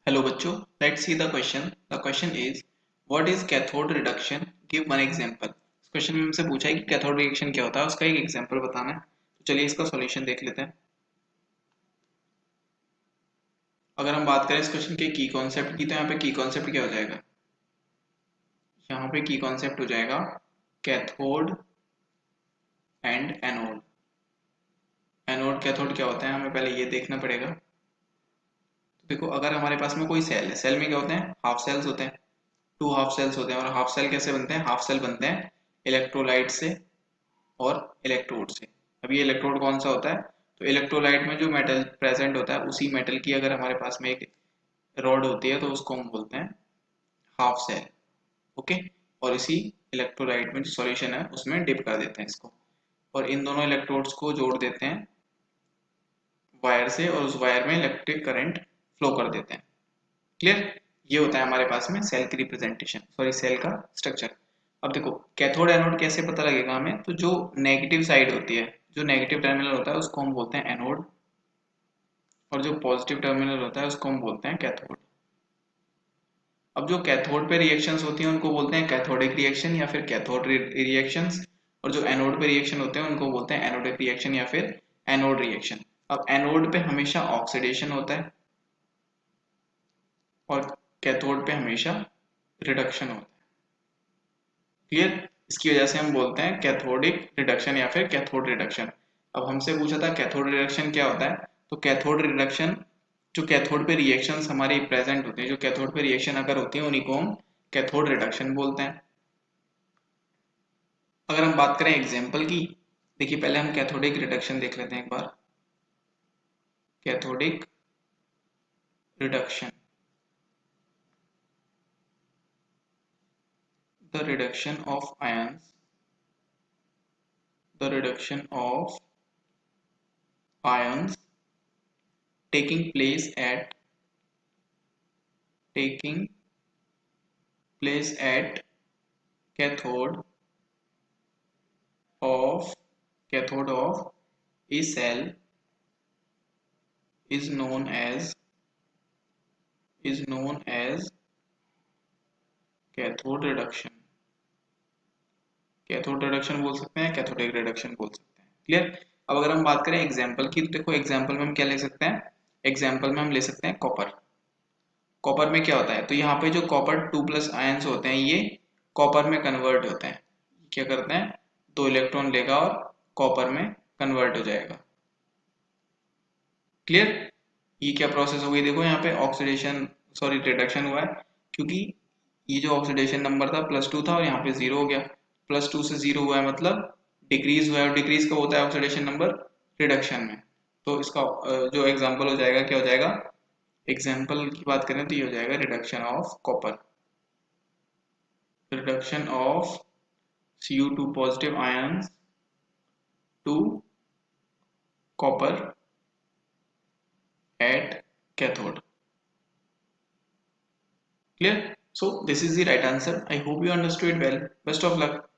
Hello बच्चों, let's see the question. The question is, what is cathode reduction? Give one example. इस question में हमसे पूछा है कि कैथोड रिएक्शन क्या होता है, उसका एक एग्जांपल बताना है. तो चलिए इसका सॉल्यूशन देख लेते हैं. अगर हम बात करें इस क्वेश्चन के की कॉन्सेप्ट की, तो यहाँ पे की कॉन्सेप्ट क्या हो जाएगा? यहाँ पे की कॉन्सेप्ट हो जाएगा cathode and anode. Anode cathode क्या होता है हमें पहले ये देखना पड़ेगा. तो देखो, अगर हमारे पास में कोई सेल है, सेल में क्या होते हैं? हाफ सेल्स होते हैं. टू हाफ सेल्स होते हैं. और हाफ सेल कैसे बनते हैं? हाफ सेल बनते हैं इलेक्ट्रोलाइट से और इलेक्ट्रोड से. अब ये इलेक्ट्रोड कौन सा होता है? तो इलेक्ट्रोलाइट में जो मेटल प्रेजेंट होता है, उसी मेटल की अगर हमारे पास में एक रॉड होती है, तो उसको हम बोलते हैं हाफ सेल. ओके. और इसी इलेक्ट्रोलाइट में जो सॉल्यूशन है उसमें डिप कर देते हैं इसको, और इन दोनों इलेक्ट्रोड्स को जोड़ देते हैं वायर से, और उस वायर में इलेक्ट्रिक करंट फ्लो कर देते हैं. क्लियर? ये होता है हमारे पास में सेल की रिप्रेजेंटेशन, सॉरी सेल का स्ट्रक्चर. अब देखो, कैथोड एनोड कैसे पता लगेगा हमें? तो जो नेगेटिव साइड होती है, जो नेगेटिव टर्मिनल होता है उसको हम बोलते हैं एनोड, और जो पॉजिटिव टर्मिनल होता है उसको हम बोलते हैं कैथोड. अब जो कैथोड पे रिएक्शंस होती हैं उनको बोलते हैं कैथोडिक रिएक्शन या फिर कैथोड रिएक्शंस, और जो एनोड पे रिएक्शन होते हैं उनको बोलते हैं एनोडिक रिएक्शन या फिर एनोड रिएक्शन. अब एनोड पे हमेशा ऑक्सीडेशन होता है और कैथोड पे हमेशा रिडक्शन होता है. क्लियर? इसकी वजह से हम बोलते हैं कैथोडिक रिडक्शन या फिर कैथोड रिडक्शन. अब हमसे पूछा था कैथोड रिडक्शन क्या होता है. तो कैथोड रिडक्शन, जो कैथोड पे रिएक्शंस हमारी प्रेजेंट होते हैं, जो कैथोड पे रिएक्शन अगर होती है, उन्हीं को हम कैथोड रिडक्शन बोलते हैं. अगर हम बात करें एग्जाम्पल की, देखिए पहले हम कैथोडिक रिडक्शन देख लेते हैं एक बार. Cathodic reduction, the reduction of ions, the reduction of ions taking place at taking place at cathode of cathode of a cell is known as cathode reduction. Cathode reduction बोल सकते हैं, cathodic reduction बोल सकते हैं. Clear? अब अगर हम बात करें एग्जाम्पल की, तो देखो एग्जाम्पल में हम क्या ले सकते हैं? एग्जाम्पल में हम ले सकते हैं कॉपर. कॉपर में क्या होता है? तो यहाँ पे जो कॉपर 2+ आयंस होते हैं, ये कॉपर में कन्वर्ट होते हैं. क्या करते हैं? 2 इलेक्ट्रॉन लेगा और कॉपर में कन्वर्ट हो जाएगा. क्लियर? ये क्या प्रोसेस हो गई? देखो यहाँ पे ऑक्सीडेशन, सॉरी रिडक्शन हुआ है, क्योंकि ये जो ऑक्सीडेशन नंबर था +2 था और यहाँ पे 0 हो गया. +2 से 0 हुआ है मतलब डिक्रीज हुआ है, और डिक्रीज कब होता है ऑक्सीडेशन नंबर? रिडक्शन में. तो इसका जो एग्जाम्पल हो जाएगा, क्या हो जाएगा? एग्जाम्पल की बात करें तो ये हो जाएगा reduction of copper. Reduction of Cu2 positive ions to copper at cathode. Clear? So this is the right answer. I hope you understood well. Best of luck.